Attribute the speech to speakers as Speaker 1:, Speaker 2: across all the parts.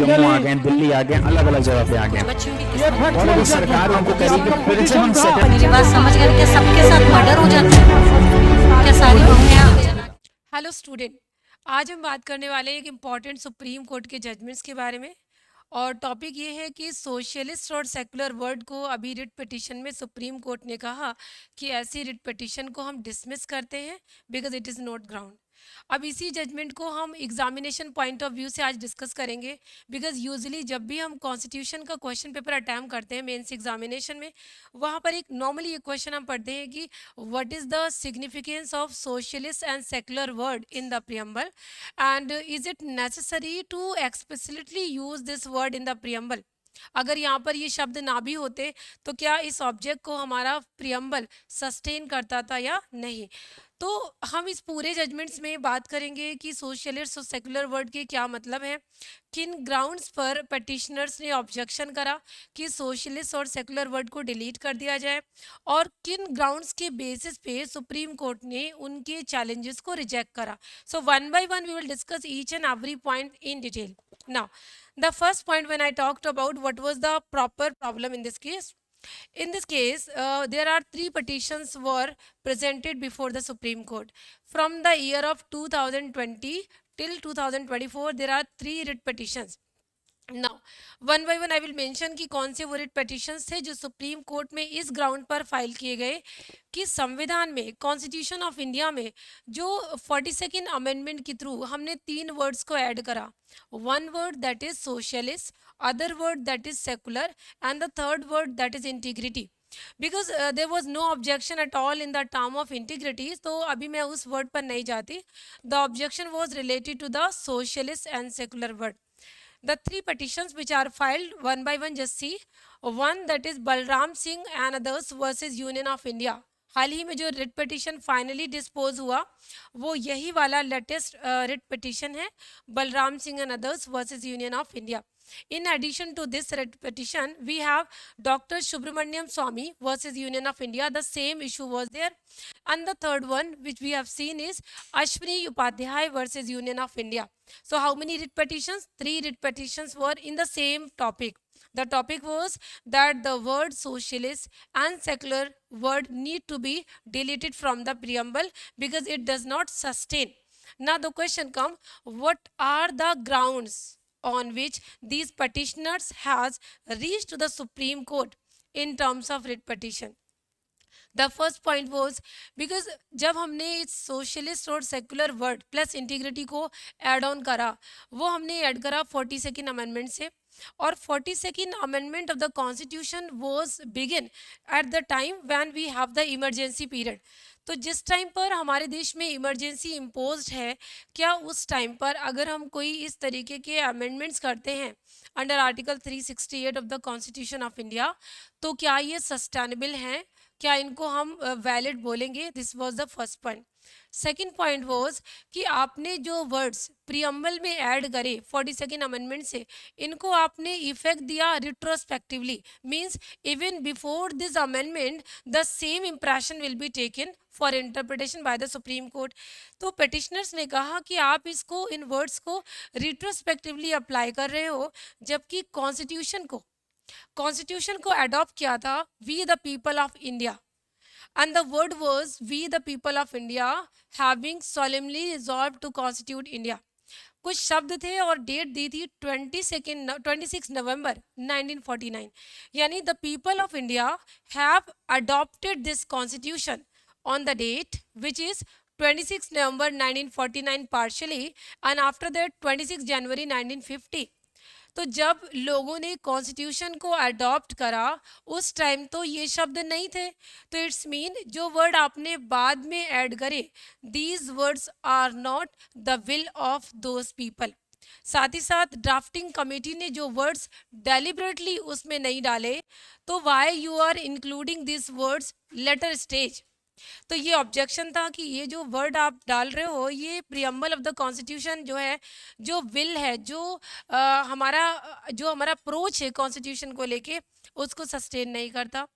Speaker 1: जम्मू आ गए, दिल्ली आ गए, अलग अलग जगह पे आ गए, और अगर सरकार उनको कहेगी कि फिर से हम
Speaker 2: मेरी बात समझ गए? क्या सबके साथ मर्डर हो जाता है? क्या सारी बहुएं?
Speaker 3: हेलो स्टूडेंट, आज हम बात करने वाले हैं एक इम्पॉर्टेंट सुप्रीम कोर्ट के जजमेंट्स के बारे में। और टॉपिक ये है कि सोशलिस्ट और सेकुलर वर्ड को अभी रिट पिटीशन में सुप्रीम कोर्ट ने कहा कि ऐसी रिट पिटीशन को हम डिसमिस करते हैं because it is not ground. अब इसी जजमेंट को हम एग्जामिनेशन पॉइंट ऑफ व्यू से आज डिस्कस करेंगे, बिकॉज यूजुअली जब भी हम कॉन्स्टिट्यूशन का क्वेश्चन पेपर अटैम्प्ट करते हैं मेंस एग्जामिनेशन में, वहाँ पर एक नॉर्मली ये क्वेश्चन हम पढ़ते हैं कि what is the significance of socialist and secular word in the preamble and is it necessary to explicitly use this word in the preamble. अगर यहाँ पर ये शब्द ना भी होते तो क्या इस ऑब्जेक्ट को हमारा प्रियम्बल सस्टेन करता था या नहीं। तो हम इस पूरे जजमेंट्स में बात करेंगे कि सोशलिस्ट और सेकुलर वर्ड के क्या मतलब हैं, किन ग्राउंड्स पर पटिशनर्स ने ऑब्जेक्शन करा कि सोशलिस्ट और सेकुलर वर्ड को डिलीट कर दिया जाए, और किन ग्राउंड्स के बेसिस पे सुप्रीम कोर्ट ने उनके चैलेंजेस को रिजेक्ट करा। So one by one we will discuss each and every point in detail. Now the first point, when I talked about what was the proper problem in this case, there are three petitions were presented before the Supreme Court. From the year of 2020 till 2024, there are three writ petitions. Now one by one I will mention कि कौन से वो writ petitions थे जो supreme court में इस ground पर file किए गए कि संविधान में, कॉन्स्टिट्यूशन ऑफ इंडिया में जो 42nd अमेंडमेंट के थ्रू हमने तीन वर्ड्स को ऐड करा, one word that is socialist, other word that is secular and the third word that is integrity. Because there was no objection at all in the term of integrity, तो अभी मैं उस word पर नहीं जाती। The objection was related to the socialist and secular word. The three petitions which are filed one by one, just see. One that is Balram Singh and others versus Union of India. हाल ही में जो writ petition finally dispose हुआ वो यही वाला latest writ petition है, Balram Singh and others versus Union of India. In addition to this writ petition, we have Dr. Subramaniam Swamy versus Union of India. The same issue was there. And the third one which we have seen is Ashwini Upadhyay versus Union of India. So how many writ petitions? Three writ petitions were in the same topic. The topic was that the word socialist and secular word need to be deleted from the preamble because it does not sustain. Now the question comes, what are the grounds on which these petitioners has reached to the Supreme Court in terms of writ petition? The first point was because जब हमने इस socialist और secular word plus integrity को add on करा, वो हमने add करा 42nd amendment से, और 42nd amendment of the constitution was begin at the time when we have the emergency period. तो जिस टाइम पर हमारे देश में इमरजेंसी इम्पोज्ड है, क्या उस टाइम पर अगर हम कोई इस तरीके के अमेंडमेंट्स करते हैं under article 368 of the constitution of India, तो क्या ये सस्टेनेबल हैं, क्या इनको हम वैलिड बोलेंगे? This was the first point. Second point was कि आपने जो वर्ड्स प्रियम्बल में ऐड करे 42nd अमेंडमेंट से, इनको आपने इफेक्ट दिया retrospectively, means even before this amendment the same impression will be taken for interpretation by the Supreme Court. तो पिटिशनर्स ने कहा कि आप इसको, इन वर्ड्स को रिट्रोस्पेक्टिवली अप्लाई कर रहे हो, जबकि कॉन्स्टिट्यूशन को अडॉप्ट किया था we the people of India, and the word was we the people of India having solemnly resolved to constitute India. कुछ शब्द थे और डेट दी थी 26 नवंबर 1949, यानी the people of India have adopted this constitution on the date which is 26 November 1949 partially and after that 26 January 1950. तो जब लोगों ने कॉन्स्टिट्यूशन को अडॉप्ट करा उस टाइम तो ये शब्द नहीं थे, तो इट्स मीन जो वर्ड आपने बाद में ऐड करे, these words are not the will of those people. साथ ही साथ ड्राफ्टिंग कमेटी ने जो वर्ड्स डेलिबरेटली उसमें नहीं डाले, तो why you are including this words later stage. तो ये ऑब्जेक्शन था कि ये जो वर्ड आप डाल रहे हो ये प्रियम्बल ऑफ द कॉन्स्टिट्यूशन जो है, जो विल है, जो हमारा अप्रोच है कॉन्स्टिट्यूशन को लेके, उसको सस्टेन नहीं करता.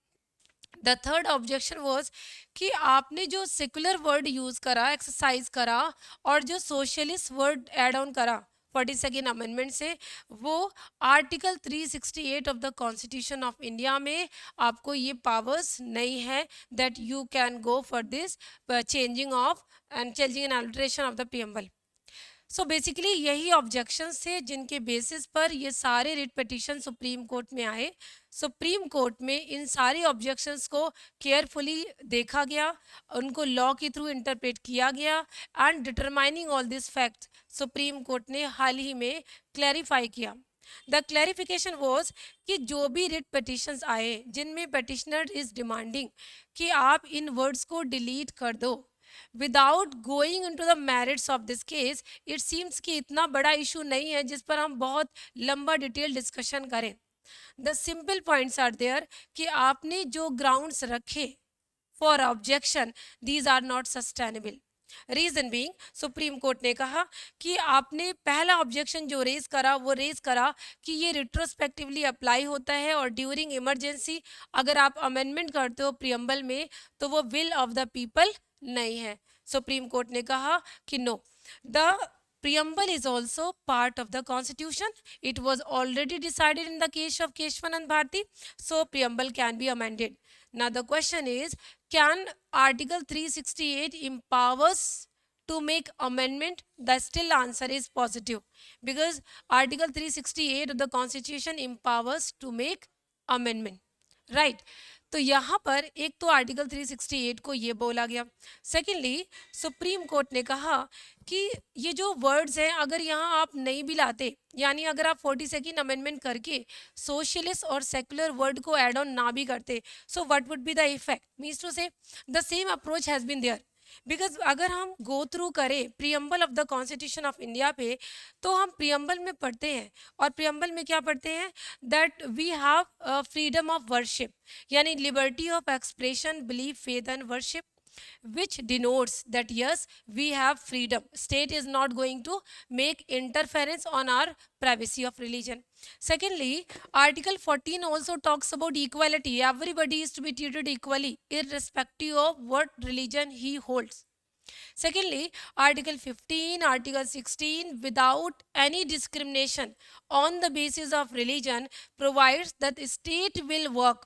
Speaker 3: द थर्ड ऑब्जेक्शन वॉज कि आपने जो सेकुलर वर्ड यूज़ करा, एक्सरसाइज करा, और जो सोशलिस्ट वर्ड एड ऑन करा 42nd अमेंडमेंट से, वो article 368 of the constitution of India में आपको ये पावर्स नहीं है that you can go for this changing and alteration of the preamble. So basically यही ऑब्जेक्शंस थे जिनके बेसिस पर ये सारे रिट पिटीशन सुप्रीम कोर्ट में आए। सुप्रीम कोर्ट में इन सारे ऑब्जेक्शंस को केयरफुली देखा गया, उनको लॉ के थ्रू इंटरप्रेट किया गया and determining all this facts supreme Court ने हाल ही में क्लैरिफाई किया। द क्लैरिफिकेशन वॉज कि जो भी रिट पिटिशंस आए जिनमें पिटिशनर इज डिमांडिंग कि आप इन वर्ड्स को डिलीट कर दो, without going into the merits of this case, it seems कि इतना बड़ा इशू नहीं है जिस पर हम बहुत लंबा डिटेल डिस्कशन करें। The simple points are there कि आपने जो ग्राउंड्स रखे for objection, these are not sustainable. Reason being, Supreme Court ने कहा कि आपने पहला ऑब्जेक्शन जो रेज करा वो रेज करा कि ये रिट्रोस्पेक्टिवली अप्लाई होता है और ड्यूरिंग इमरजेंसी अगर आप अमेंडमेंट करते हो प्रियम्बल में तो वो विल ऑफ द पीपल नहीं है। सुप्रीम कोर्ट ने कहा कि no, the preamble is also part of the constitution. It was already decided in the case of Keshwanand Bharti, so preamble can be amended. Now the question is, can article 368 empowers to make amendment? The still answer is positive, because article 368 of the constitution empowers to make amendment, right? तो यहाँ पर एक तो article 368 को ये बोला गया। Secondly supreme Court ने कहा कि ये जो वर्ड्स हैं अगर यहाँ आप नहीं भी लाते, यानी अगर आप 42nd अमेंडमेंट करके सोशलिस्ट और सेकुलर वर्ड को ऐड ऑन ना भी करते, so what would be the effect? Means to say the same approach has been there, because अगर हम गो थ्रू करें preamble of the constitution of India पे तो हम प्रियम्बल में पढ़ते हैं, और प्रियम्बल में क्या पढ़ते हैं? That we have freedom of worship, यानी liberty of expression, belief, faith and worship, which denotes that yes, we have freedom. State is not going to make interference on our privacy of religion. Secondly, article 14 also talks about equality. Everybody is to be treated equally irrespective of what religion he holds. Secondly, article 15, article 16, without any discrimination on the basis of religion, provides that state will work,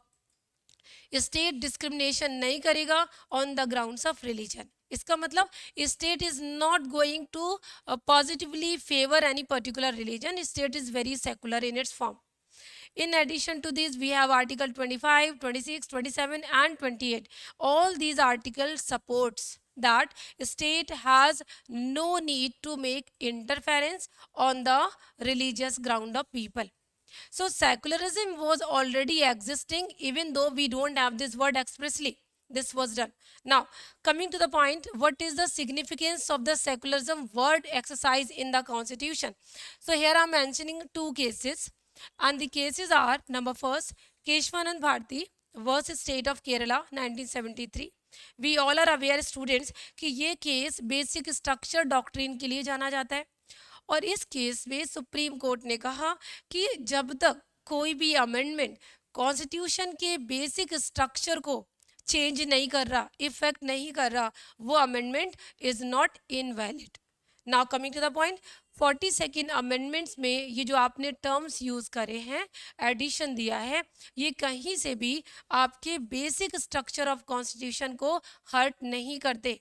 Speaker 3: state discrimination नहीं करेगा on the grounds of religion. इसका मतलब state is not going to positively favour any particular religion, state is very secular in its form. In addition to this, we have article 25, 26, 27 and 28. All these articles supports that state has no need to make interference on the religious ground of people. So secularism was already existing even though we don't have this word expressly. This was done. Now coming to the point, what is the significance of the secularism word exercise in the constitution? So here I am mentioning two cases, and the cases are, number first, Keshwanand Bharti versus State of Kerala 1973. We all are aware students कि ये case basic structure doctrine के लिए जाना जाता है, और इस case में सुप्रीम कोर्ट ने कहा कि जब तक कोई भी अमेंडमेंट कॉन्स्टिट्यूशन के बेसिक स्ट्रक्चर को चेंज नहीं कर रहा, इफेक्ट नहीं कर रहा, वो amendment is not invalid. Now coming to the point, 42nd amendments में ये जो आपने टर्म्स यूज़ करे हैं, एडिशन दिया है, ये कहीं से भी आपके बेसिक स्ट्रक्चर ऑफ कॉन्स्टिट्यूशन को हर्ट नहीं करते।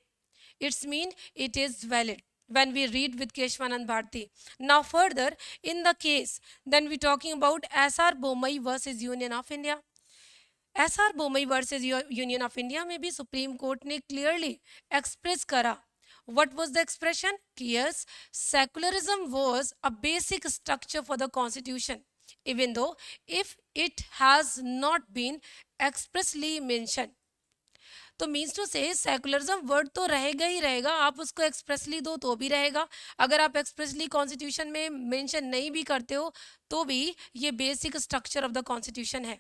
Speaker 3: It's mean it is valid when we read with Keshwanand Bharti. Now further in the case, then we talking about S.R. Bomai versus Union of India. S.R. Bomai versus Union of India में भी supreme Court ने clearly express करा. What was the expression? Yes, secularism was a basic structure for the constitution, even though if it has not been expressly mentioned. तो means to से secularism word तो रहेगा ही रहेगा, आप उसको एक्सप्रेसली दो तो भी रहेगा, अगर आप एक्सप्रेसली कॉन्स्टिट्यूशन में मेंशन नहीं भी करते हो तो भी ये basic structure of the constitution है।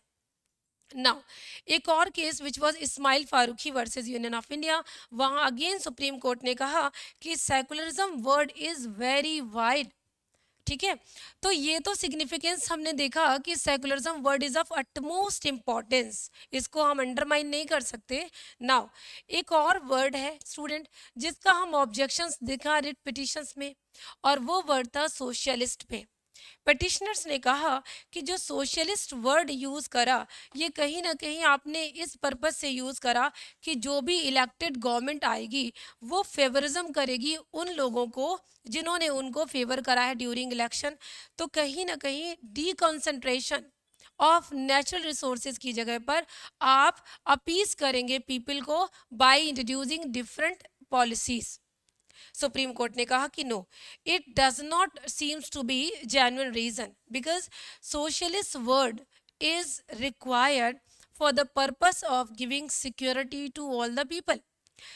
Speaker 3: नाउ एक और case which was Ismail Faruqui versus Union of India, वहाँ अगेन सुप्रीम कोर्ट ने कहा कि secularism word is very wide ठीक है। तो ये तो सिग्निफिकेंस हमने देखा कि secularism word is of utmost importance, इसको हम अंडरमाइन नहीं कर सकते। नाउ एक और वर्ड है स्टूडेंट जिसका हम ऑब्जेक्शंस देखा रिट पिटिशंस में, और वो वर्ड था सोशलिस्ट पे। पिटिशनर्स ने कहा कि जो सोशलिस्ट वर्ड यूज़ करा ये कहीं ना कहीं आपने इस पर्पस से यूज़ करा कि जो भी इलेक्टेड गवर्नमेंट आएगी वो फेवरिज्म करेगी उन लोगों को जिन्होंने उनको फेवर करा है ड्यूरिंग इलेक्शन। तो कहीं ना कहीं डीकॉन्सेंट्रेशन ऑफ नेचुरल रिसोर्सेज की जगह पर आप अपीज करेंगे पीपल को by introducing different policies. Supreme Court ने कहा कि no, it does not seems to be genuine reason because socialist word is required for the purpose of giving security to all the people.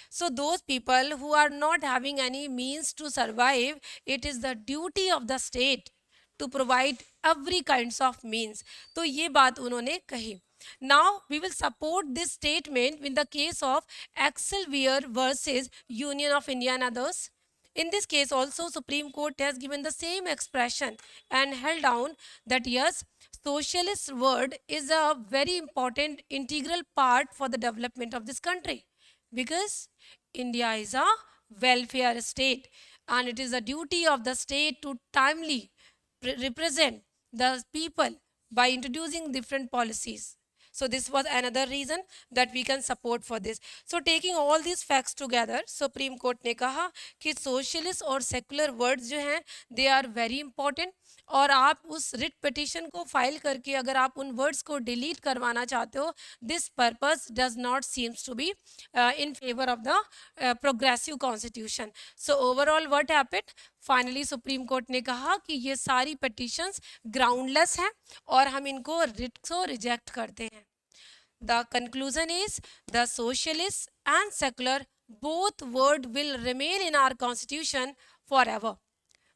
Speaker 3: So those people who are not having any means to survive, it is the duty of the state to provide every kinds of means. तो ये बात उन्होंने कही। Now we will support this statement in the case of Excelsior versus Union of India and others. In this case also Supreme Court has given the same expression and held down that yes, socialist word is a very important integral part for the development of this country because India is a welfare state and it is a duty of the state to timely represent the people by introducing different policies. So this was another reason that we can support for this. So taking all these facts together, Supreme Court ने कहा कि socialist और secular words जो हैं they are very important, और आप उस writ petition को फाइल करके अगर आप उन वर्ड्स को डिलीट करवाना चाहते हो, this purpose does not seems to be in favour of the progressive constitution. So overall what happened, finally Supreme Court ने कहा कि ये सारी पिटिशंस ग्राउंडलेस हैं और हम इनको रिट को रिजेक्ट करते हैं. The conclusion is the socialist and secular both word will remain in our constitution forever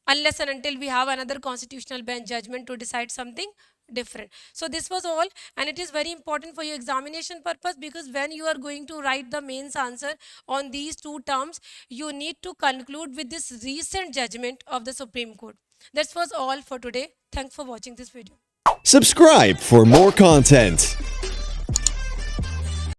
Speaker 3: unless and until we have another constitutional bench judgment to decide something different. So this was all, and it is very important for your examination purpose because when you are going to write the mains answer on these two terms, you need to conclude with this recent judgment of the Supreme Court. That was all for today. Thanks for watching this video.
Speaker 4: Subscribe for more content.